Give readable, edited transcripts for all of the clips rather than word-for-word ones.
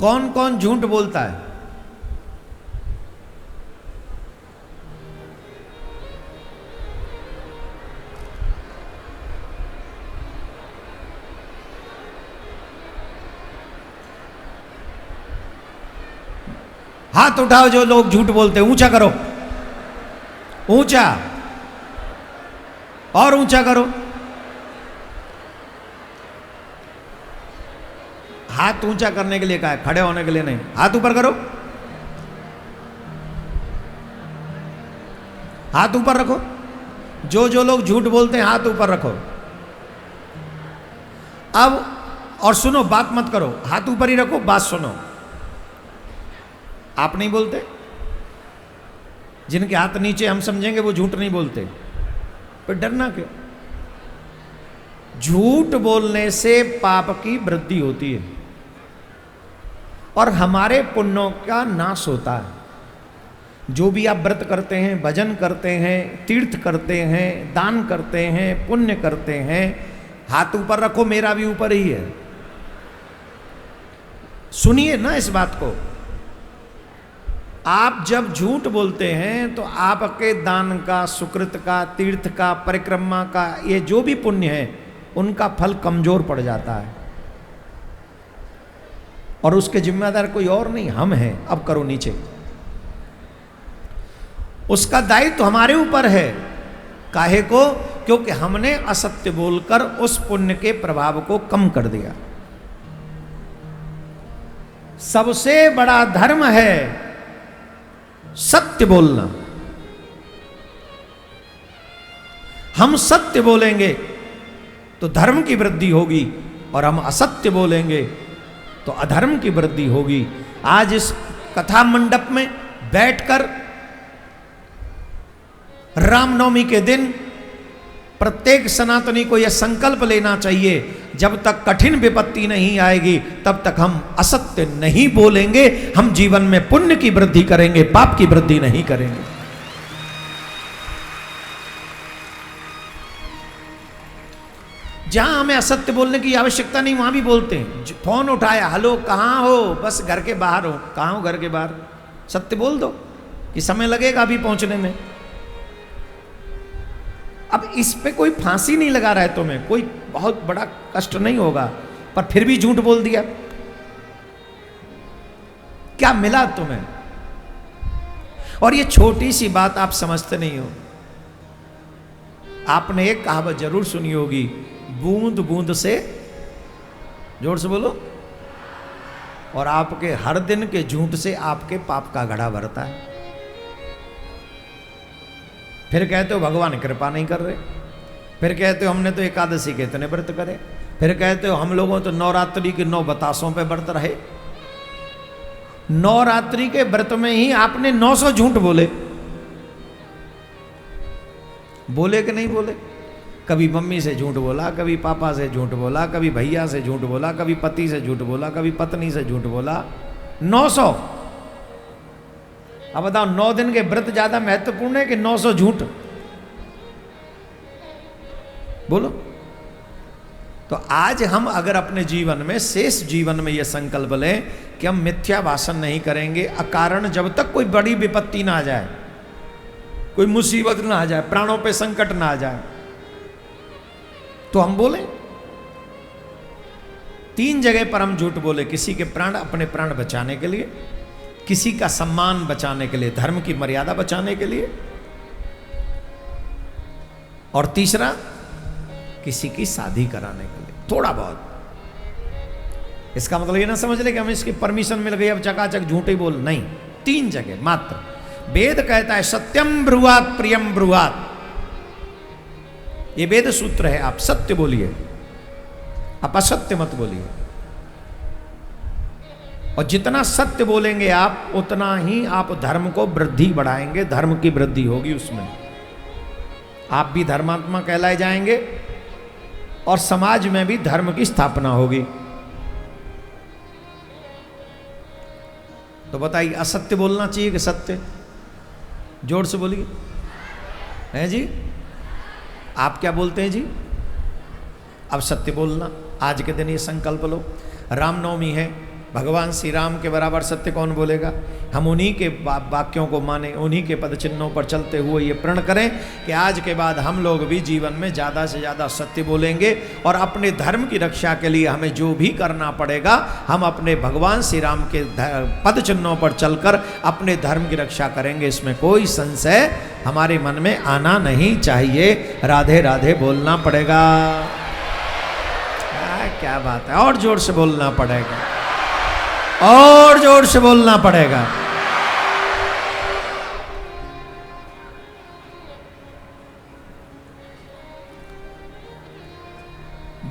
कौन कौन झूठ बोलता है? हाथ उठाओ जो लोग झूठ बोलते हैं, ऊंचा करो, ऊंचा, और ऊंचा करो। हाथ ऊंचा करने के लिए कहा है, खड़े होने के लिए नहीं। हाथ ऊपर करो, हाथ ऊपर रखो। जो लोग झूठ बोलते हैं हाथ ऊपर रखो। अब और सुनो, बात मत करो, हाथ ऊपर ही रखो, बात सुनो। आप नहीं बोलते? जिनके हाथ नीचे हम समझेंगे वो झूठ नहीं बोलते, पर डरना क्यों? झूठ बोलने से पाप की वृद्धि होती है और हमारे पुण्यों का नाश होता है। जो भी आप व्रत करते हैं, भजन करते हैं, तीर्थ करते हैं, दान करते हैं, पुण्य करते हैं, हाथ ऊपर रखो, मेरा भी ऊपर ही है। सुनिए ना इस बात को। आप जब झूठ बोलते हैं तो आपके दान का, सुकृत का, तीर्थ का, परिक्रमा का, ये जो भी पुण्य है उनका फल कमजोर पड़ जाता है और उसके जिम्मेदार कोई और नहीं, हम हैं। अब करो नीचे। उसका दायित्व तो हमारे ऊपर है। काहे को? क्योंकि हमने असत्य बोलकर उस पुण्य के प्रभाव को कम कर दिया। सबसे बड़ा धर्म है सत्य बोलना। हम सत्य बोलेंगे तो धर्म की वृद्धि होगी और हम असत्य बोलेंगे तो अधर्म की वृद्धि होगी। आज इस कथा मंडप में बैठकर रामनवमी के दिन प्रत्येक सनातनी को यह संकल्प लेना चाहिए, जब तक कठिन विपत्ति नहीं आएगी तब तक हम असत्य नहीं बोलेंगे। हम जीवन में पुण्य की वृद्धि करेंगे, पाप की वृद्धि नहीं करेंगे। जहां हमें असत्य बोलने की आवश्यकता नहीं वहां भी बोलते हैं। फोन उठाया, हेलो कहां हो? बस घर के बाहर हो। कहां हो? घर के बाहर। सत्य बोल दो कि समय लगेगा अभी पहुंचने में। अब इस पे कोई फांसी नहीं लगा रहा है तुम्हें, कोई बहुत बड़ा कष्ट नहीं होगा, पर फिर भी झूठ बोल दिया। क्या मिला तुम्हें? और ये छोटी सी बात आप समझते नहीं हो। आपने एक कहावत जरूर सुनी होगी, बूंद बूंद से, जोर से बोलो, और आपके हर दिन के झूठ से आपके पाप का घड़ा भरता है। फिर कहते हो भगवान कृपा नहीं कर रहे, फिर कहते हो हमने तो एकादशी के इतने व्रत करे, फिर कहते हो हम लोगों तो नवरात्रि के 9 बतासों पे व्रत रहे। नवरात्रि के व्रत में ही आपने 900 झूठ बोले। बोले कि नहीं बोले? कभी मम्मी से झूठ बोला, कभी पापा से झूठ बोला, कभी भैया से झूठ बोला, कभी पति से झूठ बोला, कभी पत्नी से झूठ बोला। 900। अब बताओ, 9 दिन के व्रत ज्यादा महत्वपूर्ण है कि 900 झूठ? बोलो। तो आज हम अगर अपने जीवन में, शेष जीवन में यह संकल्प लें कि हम मिथ्या भाषण नहीं करेंगे अकारण, जब तक कोई बड़ी विपत्ति ना आ जाए, कोई मुसीबत ना आ जाए, प्राणों पे संकट ना आ जाए, तो हम बोले। 3 जगह पर हम झूठ बोले। किसी के प्राण, अपने प्राण बचाने के लिए, किसी का सम्मान बचाने के लिए, धर्म की मर्यादा बचाने के लिए, और तीसरा किसी की शादी कराने के लिए। थोड़ा बहुत। इसका मतलब ये ना समझ ले कि हमें इसकी परमिशन मिल गई अब चकाचक झूठ ही बोल, नहीं। 3 जगह मात्र। वेद कहता है सत्यम ब्रुवात प्रियम ब्रुवात। ये वेद सूत्र है। आप सत्य बोलिए, आप असत्य मत बोलिए। और जितना सत्य बोलेंगे आप, उतना ही आप धर्म को वृद्धि बढ़ाएंगे, धर्म की वृद्धि होगी उसमें। आप भी धर्मात्मा कहलाए जाएंगे और समाज में भी धर्म की स्थापना होगी। तो बताइए, असत्य बोलना चाहिए कि सत्य? जोर से बोलिए। हैं जी? आप क्या बोलते हैं जी? अब सत्य बोलना। आज के दिन ये संकल्प लो। रामनवमी है, भगवान श्री राम के बराबर सत्य कौन बोलेगा? हम उन्हीं के वाक्यों को माने, उन्हीं के पद चिन्हों पर चलते हुए ये प्रण करें कि आज के बाद हम लोग भी जीवन में ज़्यादा से ज़्यादा सत्य बोलेंगे और अपने धर्म की रक्षा के लिए हमें जो भी करना पड़ेगा हम अपने भगवान श्री राम के पद चिन्हों पर चलकर अपने धर्म की रक्षा करेंगे। इसमें कोई संशय हमारे मन में आना नहीं चाहिए। राधे राधे बोलना पड़ेगा। क्या बात है, और जोर से बोलना पड़ेगा, और जोर से बोलना पड़ेगा।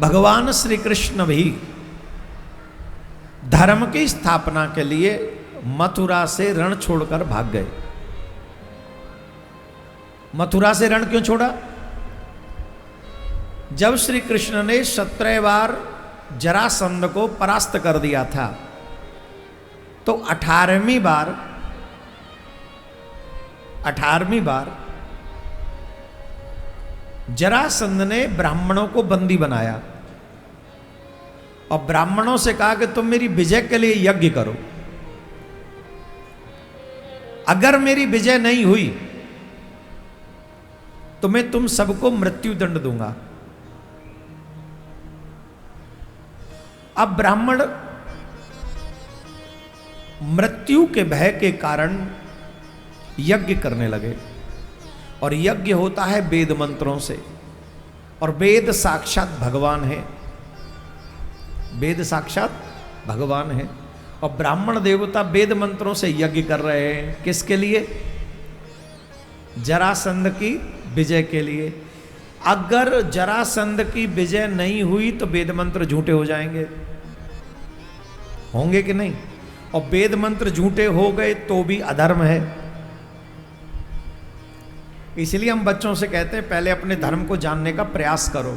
भगवान श्री कृष्ण भी धर्म की स्थापना के लिए मथुरा से रण छोड़कर भाग गए। मथुरा से रण क्यों छोड़ा? जब श्री कृष्ण ने 17 बार जरासंध को परास्त कर दिया था तो 18वीं बार जरासंध ने ब्राह्मणों को बंदी बनाया और ब्राह्मणों से कहा कि तुम मेरी विजय के लिए यज्ञ करो, अगर मेरी विजय नहीं हुई तो मैं तुम सबको मृत्यु दंड दूंगा। अब ब्राह्मण मृत्यु के भय के कारण यज्ञ करने लगे और यज्ञ होता है वेद मंत्रों से, और वेद साक्षात भगवान है, वेद साक्षात भगवान है। और ब्राह्मण देवता वेद मंत्रों से यज्ञ कर रहे हैं, किसके लिए? जरासंध की विजय के लिए। अगर जरासंध की विजय नहीं हुई तो वेद मंत्र झूठे हो जाएंगे, होंगे कि नहीं? और वेद मंत्र झूठे हो गए तो भी अधर्म है। इसलिए हम बच्चों से कहते हैं पहले अपने धर्म को जानने का प्रयास करो।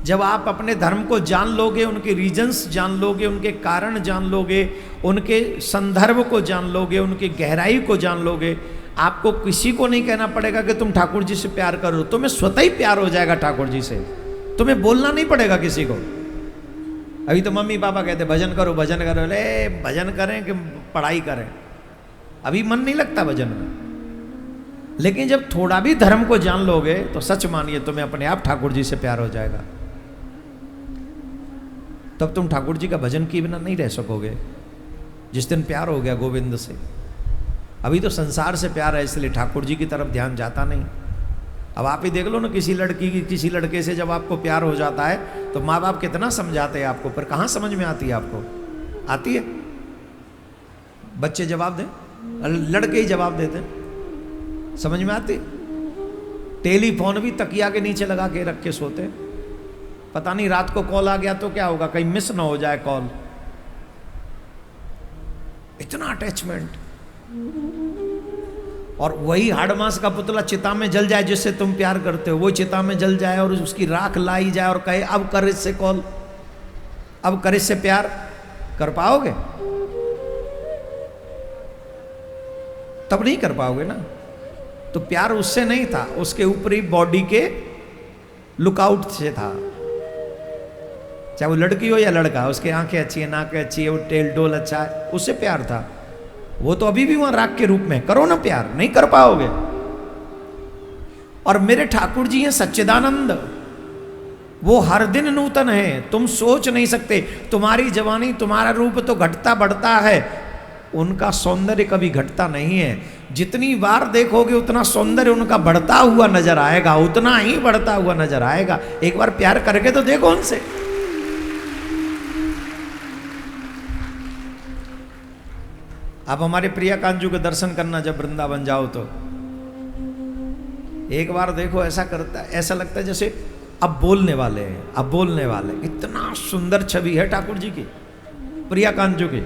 जब आप अपने धर्म को जान लोगे, उनके रीजन्स जान लोगे, उनके कारण जान लोगे, उनके संदर्भ को जान लोगे, उनकी गहराई को जान लोगे, आपको किसी को नहीं कहना पड़ेगा कि तुम ठाकुर जी से प्यार करो, तुम्हें स्वतः ही प्यार हो जाएगा ठाकुर जी से। तुम्हें बोलना नहीं पड़ेगा किसी को। अभी तो मम्मी पापा कहते भजन करो भजन करो, ले भजन करें कि पढ़ाई करें, अभी मन नहीं लगता भजन में। लेकिन जब थोड़ा भी धर्म को जान लोगे तो सच मानिए तुम्हें अपने आप ठाकुर जी से प्यार हो जाएगा। तब तुम ठाकुर जी का भजन किए बिना नहीं रह सकोगे। जिस दिन प्यार हो गया गोविंद से, अभी तो संसार से प्यार है इसलिए ठाकुर जी की तरफ ध्यान जाता नहीं। अब आप ही देख लो ना, किसी लड़की की किसी लड़के से जब आपको प्यार हो जाता है तो माँ बाप कितना समझाते हैं आपको, पर कहाँ समझ में आती है आपको? आती है? बच्चे जवाब दें, लड़के ही जवाब देते हैं, समझ में आती? टेलीफोन भी तकिया के नीचे लगा के रख के सोते हैं। पता नहीं रात को कॉल आ गया तो क्या होगा, कहीं मिस ना हो जाए कॉल। इतना अटैचमेंट। और वही हाड़मास का पुतला चिता में जल जाए जिससे तुम प्यार करते हो, वो चिता में जल जाए और उसकी राख लाई जाए और कहे अब कर इससे कॉल, अब कर इससे प्यार, कर पाओगे? तब नहीं कर पाओगे ना। तो प्यार उससे नहीं था, उसके ऊपरी बॉडी के लुकआउट से था। चाहे वो लड़की हो या लड़का, उसके आंखें अच्छी है, नाक अच्छी है, वो टेल डोल अच्छा है, उससे प्यार था। वो तो अभी भी वहां राग के रूप में, करो ना प्यार, नहीं कर पाओगे। और मेरे ठाकुर जी हैं सच्चिदानंद, वो हर दिन नूतन है, तुम सोच नहीं सकते। तुम्हारी जवानी, तुम्हारा रूप तो घटता बढ़ता है, उनका सौंदर्य कभी घटता नहीं है। जितनी बार देखोगे उतना सौंदर्य उनका बढ़ता हुआ नजर आएगा, उतना ही बढ़ता हुआ नजर आएगा। एक बार प्यार करके तो देखो उनसे। आप हमारे प्रिया कांजू के दर्शन करना जब वृंदावन जाओ तो एक बार देखो, ऐसा करता है, ऐसा लगता है जैसे अब बोलने वाले हैं, अब बोलने वाले। इतना सुंदर छवि है ठाकुर जी की, प्रिया कांजू की।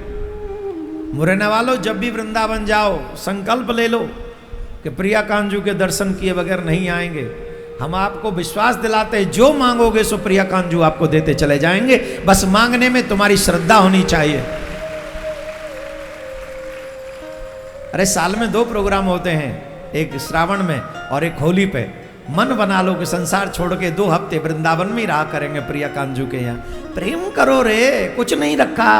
मुरैना वालों, जब भी वृंदावन जाओ संकल्प ले लो कि प्रिया कांजू के दर्शन किए बगैर नहीं आएंगे। हम आपको विश्वास दिलाते हैं, जो मांगोगे सो प्रिया कांजू आपको देते चले जाएंगे। बस मांगने में तुम्हारी श्रद्धा होनी चाहिए। अरे साल में 2 प्रोग्राम होते हैं, एक श्रावण में और एक होली पे। मन बना लो कि संसार छोड़ के 2 हफ्ते वृंदावन में ही रहा करेंगे प्रिया कांजू के यहाँ। प्रेम करो रे, कुछ नहीं रखा।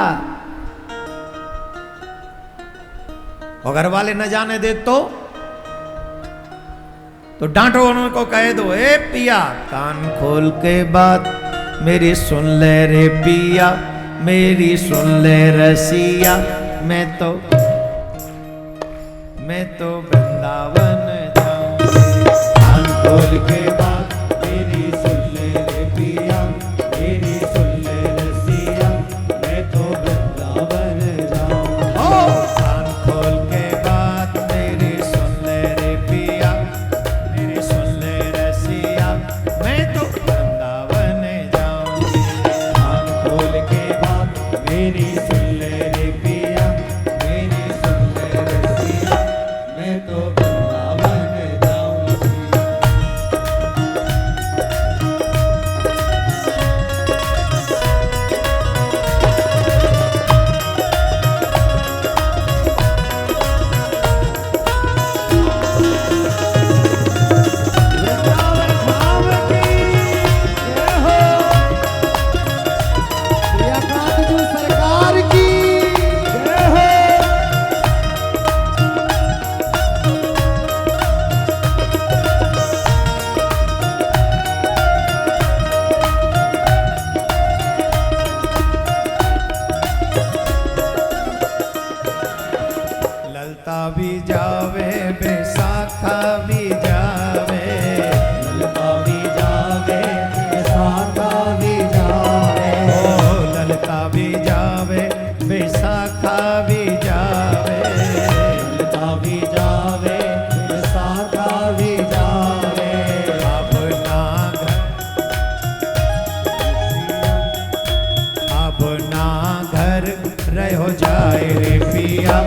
और घर वाले न जाने दे तो डांटो उनको, कह दो ए पिया कान खोल के बात मेरी सुन ले रे पिया, मेरी सुन ले रसिया, मैं तो वृंदावन जाऊं। कान खोल के बात मेरी सुन ले रे पिया, मेरी सुन ले रसिया, मैं तो वृंदावन जाऊं। कान खोल के बात मेरी सुन ले रे पिया, मेरी सुन ले रसिया, मैं तो वृंदावन जाऊं। कान खोल के बात मेरी सुन ले रे पिया, मेरी सुन ले रसिया, मैं तो वृंदावन जाऊं। ललता भी जावे बैसाखा भी जावे, ललता भी जावे बैसाखा भी जावे, ओ ललता भी जावे बैसाखा भी जावे, ललता भी जावे बैसाखा भी जावे। अब ना घर रहो जाए रे पिया,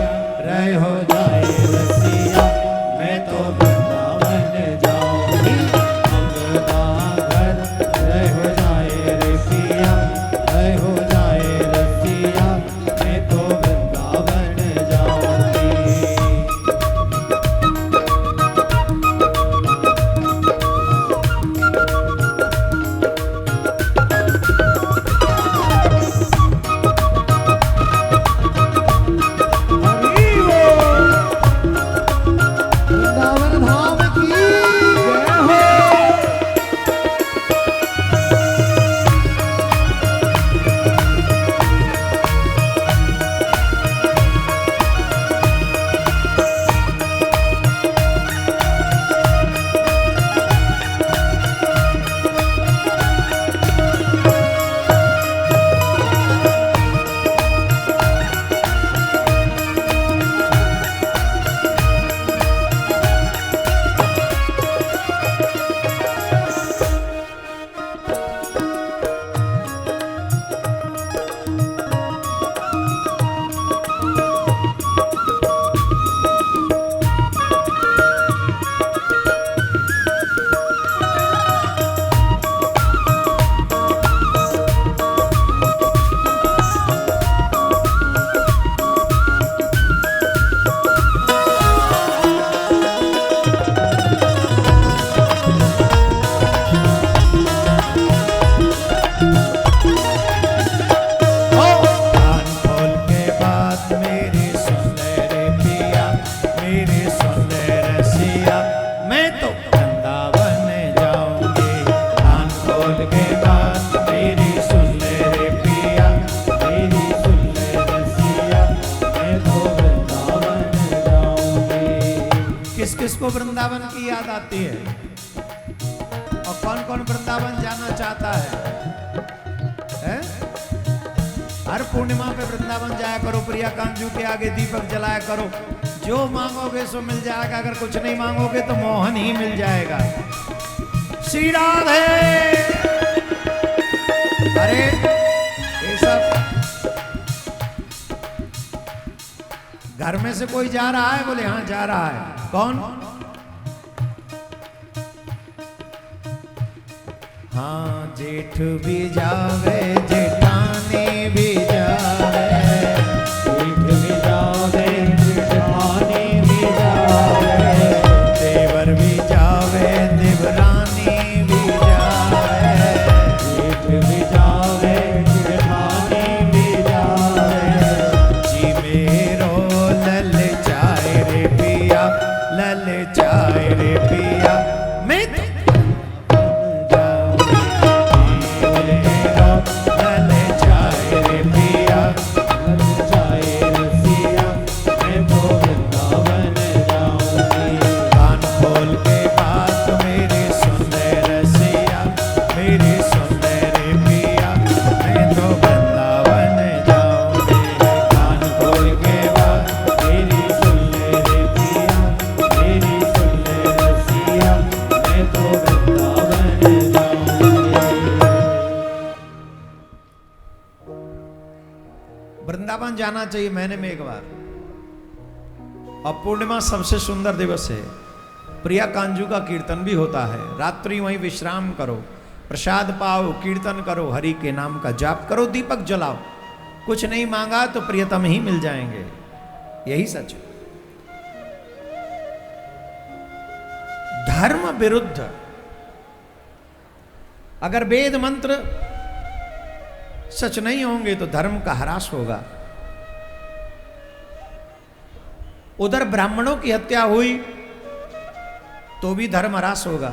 रहो जाए रसिया, मैं तो वृंदावन जाऊंगी। अब ना घर रहो जाए रे पिया, रहो जाए रसिया, मैं तो वृंदावन जाऊंगी। किसको वृंदावन की याद आती है और कौन कौन वृंदावन जाना चाहता है? हर पूर्णिमा पे वृंदावन जाया करो, प्रिया कांजू के आगे दीपक जलाया करो, जो मांगोगे सो मिल जाएगा, अगर कुछ नहीं मांगोगे तो मोहन ही मिल जाएगा। श्री राधे। अरे ये सब घर में से कोई जा रहा है? बोले हाँ जा रहा है। कौन? हाँ जेठ भी जावे, जेठानी भी जावे, जेठ भी जावे, जेठानी भी जावे, देवर भी जावे, देवरानी भी जावे, जेठ भी जावे, जेठानी भी जावे, जी मेरो लल जाए जाना चाहिए महीने में एक बार। और पूर्णिमा सबसे सुंदर दिवस है, प्रिया कांजू का कीर्तन भी होता है। रात्रि वहीं विश्राम करो, प्रसाद पाओ, कीर्तन करो, हरि के नाम का जाप करो, दीपक जलाओ। कुछ नहीं मांगा तो प्रियतम ही मिल जाएंगे, यही सच है। धर्म विरुद्ध अगर वेद मंत्र सच नहीं होंगे तो धर्म का ह्रास होगा। उधर ब्राह्मणों की हत्या हुई तो भी धर्म ह्रास होगा।